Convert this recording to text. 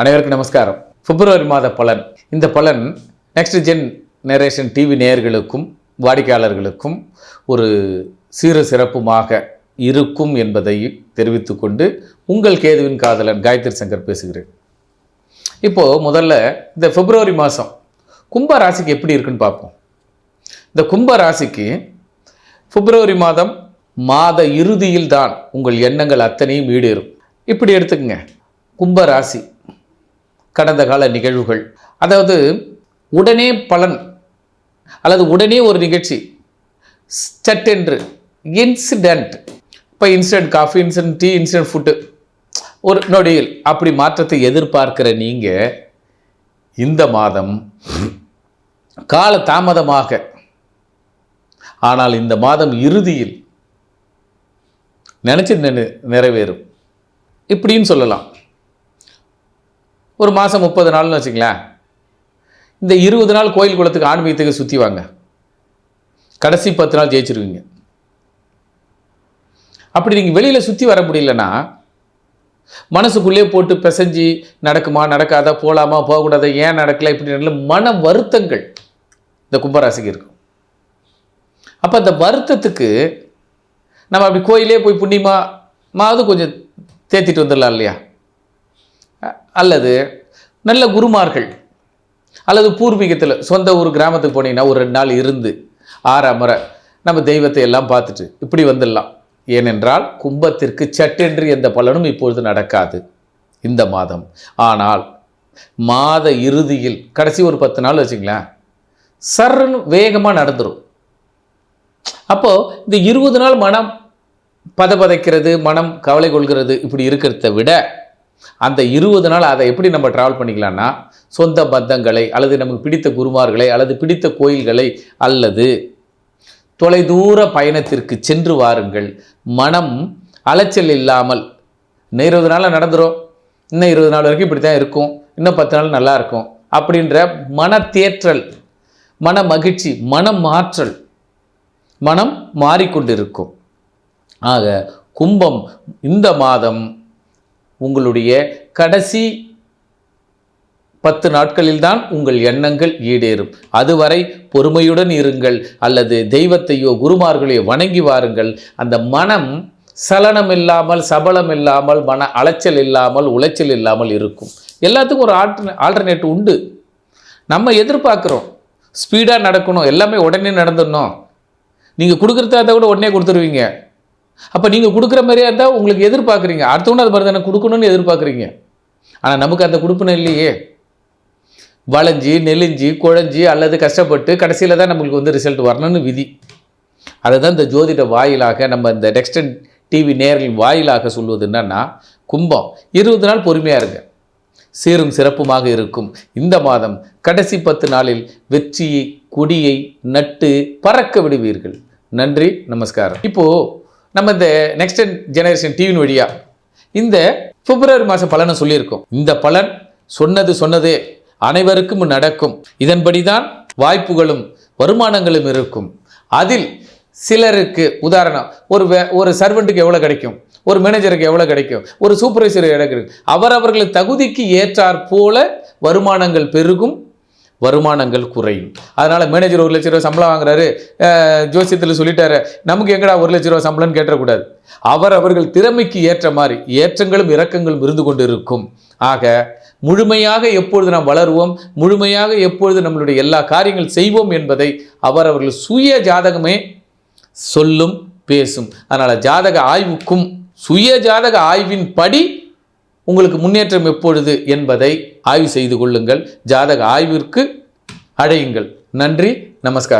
அனைவருக்கும் நமஸ்காரம். பிப்ரவரி மாத பலன். இந்த பலன் நெக்ஸ்ட் ஜெனரேஷன் டிவி நேயர்களுக்கும் வாடிக்கையாளர்களுக்கும் ஒரு சீர சிறப்புமாக இருக்கும் என்பதை தெரிவித்துக்கொண்டு உங்கள் கேதுவின் காதலன் காயத்ரி சங்கர் பேசுகிறேன். இப்போது முதல்ல இந்த பிப்ரவரி மாதம் கும்ப ராசிக்கு எப்படி இருக்குன்னு பார்ப்போம். இந்த கும்ப ராசிக்கு பிப்ரவரி மாதம் மாத இறுதியில் தான் உங்கள் எண்ணங்கள் அத்தனையும் ஈடேறும். இப்படி எடுத்துக்கங்க. கும்ப ராசி கடந்த கால நிகழ்வுகள், அதாவது உடனே பலன் அல்லது உடனே ஒரு நிகழ்ச்சி, சட்டென்று இன்சிடென்ட். இப்போ instant coffee, instant tea, instant food, ஒரு நொடியில் அப்படி மாற்றத்தை எதிர்பார்க்கிற நீங்கள் இந்த மாதம் கால தாமதமாக, ஆனால் இந்த மாதம் இறுதியில் நினச்சி நிறைவேறும் இப்படின்னு சொல்லலாம். ஒரு மாதம் 30 நாள்னு வச்சுங்களேன். இந்த 20 நாள் கோயில் குளத்துக்கு ஆன்மீகத்துக்கு சுற்றி வாங்க, கடைசி 10 நாள் ஜெயிச்சிருவீங்க. அப்படி நீங்கள் வெளியில் சுற்றி வர முடியலன்னா மனசுக்குள்ளே போட்டு பிசைஞ்சு நடக்குமா நடக்காதா, போகலாமா போகக்கூடாதா, ஏன் நடக்கலை, இப்படி மன வருத்தங்கள் இந்த கும்பராசிக்கு இருக்கும். அப்போ அந்த வருத்தத்துக்கு நம்ம அப்படி கோயிலே போய் புண்ணியமாவது கொஞ்சம் தேத்திட்டு வந்துடலாம் இல்லையா? அல்லது நல்ல குருமார்கள் அல்லது பூர்வீகத்தில் சொந்த ஊர் கிராமத்துக்கு போனீங்கன்னா ஒரு 2 நாள் இருந்து 6 முறை நம்ம தெய்வத்தை எல்லாம் பார்த்துட்டு இப்படி வந்துடலாம். ஏனென்றால் கும்பத்திற்கு சட்டென்று எந்த பலனும் இப்பொழுது நடக்காது இந்த மாதம். ஆனால் மாத இறுதியில் கடைசி ஒரு 10 நாள் வச்சுங்களேன், சர்ன்னு வேகமாக நடந்துடும். அப்போது இந்த 20 நாள் மனம் பதைக்கிறது, மனம் கவலை கொள்கிறது, இப்படி இருக்கிறத விட அந்த 20 நாள் அதை எப்படி நம்ம ட்ராவல் பண்ணிக்கலாம்னா, சொந்த பந்தங்களை அல்லது நமக்கு பிடித்த குருமார்களை அல்லது பிடித்த கோயில்களை அல்லது தொலைதூர பயணத்திற்கு சென்று வாருங்கள். மனம் அலைச்சல் இல்லாமல், இன்னும் 20 நாளில் நடந்துடும், இன்னும் 20 நாள் வரைக்கும் இப்படி தான் இருக்கும், இன்னும் 10 நாள் நல்லா இருக்கும் அப்படின்ற மன தேற்றல், மன மகிழ்ச்சி, மனம் மாற்றல், மனம் மாறிக்கொண்டிருக்கும். ஆக கும்பம் இந்த மாதம் உங்களுடைய கடைசி 10 நாட்களில்தான் உங்கள் எண்ணங்கள் ஈடேறும். அதுவரை பொறுமையுடன் இருங்கள் அல்லது தெய்வத்தையோ குருமார்களையோ வணங்கி வாருங்கள். அந்த மனம் சலனம் இல்லாமல், சபலம் இல்லாமல், மன அலைச்சல் இல்லாமல், உளைச்சல் இல்லாமல் இருக்கும். எல்லாத்துக்கும் ஒரு ஆல்டர்னேட் உண்டு. நம்ம எதிர்பார்க்குறோம் ஸ்பீடாக நடக்கணும், எல்லாமே உடனே நடந்துடணும். நீங்கள் கொடுக்குறதா கூட உடனே கொடுத்துருவீங்க. அப்போ நீங்கள் கொடுக்குற மாதிரியா இருந்தால் உங்களுக்கு எதிர்பார்க்குறீங்க, அடுத்தவொன்று அது மாதிரி தானே கொடுக்கணும்னு எதிர்பார்க்குறீங்க. ஆனால் நமக்கு அந்த கொடுப்பணும் இல்லையே. வளைஞ்சி நெலிஞ்சி குழஞ்சி அல்லது கஷ்டப்பட்டு கடைசியில் தான் நம்மளுக்கு ரிசல்ட் வரணும்னு விதி. அதை தான் இந்த ஜோதிட வாயிலாக நம்ம இந்த நெக்ஸ்ட் டிவி நேரில் வாயிலாக சொல்வது என்னன்னா, கும்பம் 20 நாள் பொறுமையாக இருங்க, சீரும் சிறப்புமாக இருக்கும். இந்த மாதம் கடைசி 10 நாளில் வெற்றியை கொடியை நட்டு பறக்க விடுவீர்கள். நன்றி, நமஸ்காரம். இப்போது நம்ம இந்த நெக்ஸ்ட் ஜெனரேஷன் டிவியின் வழியாக இந்த பிப்ரவரி மாத பலனை சொல்லியிருக்கோம். இந்த பலன் சொன்னதே அனைவருக்கும் நடக்கும். இதன்படி தான் வாய்ப்புகளும் வருமானங்களும் இருக்கும். அதில் சிலருக்கு உதாரணம், ஒரு சர்வெண்ட்டுக்கு எவ்வளோ கிடைக்கும், ஒரு மேனேஜருக்கு எவ்வளோ கிடைக்கும், ஒரு சூப்பர்வைசருக்கு எவ்வளோ கிடைக்கும், அவரவர்கள் தகுதிக்கு ஏற்றாற் போல வருமானங்கள் பெருகும், வருமானங்கள் குறையும். அதனால் மேனேஜர் 1 லட்ச ரூபா சம்பளம் வாங்குறாரு, ஜோசியத்தில் சொல்லிட்டாரு, நமக்கு எங்கடா 1 லட்ச ரூபா சம்பளம்னு கேட்டக்கூடாது. அவர்கள் திறமைக்கு ஏற்ற மாதிரி ஏற்றங்களும் இறக்கங்களும் இருந்து கொண்டு இருக்கும். ஆக முழுமையாக எப்பொழுது நாம் வளருவோம், முழுமையாக எப்பொழுது நம்மளுடைய எல்லா காரியங்கள் செய்வோம் என்பதை அவர்கள் சுய ஜாதகமே சொல்லும், பேசும். அதனால் ஜாதக ஆய்வுக்கும் சுய ஜாதக ஆய்வின் படி உங்களுக்கு முன்னேற்றம் எப்பொழுது என்பதை ஆய்வு செய்து கொள்ளுங்கள். ஜாதக ஆய்விற்கு அழையுங்கள். நன்றி, நமஸ்காரம்.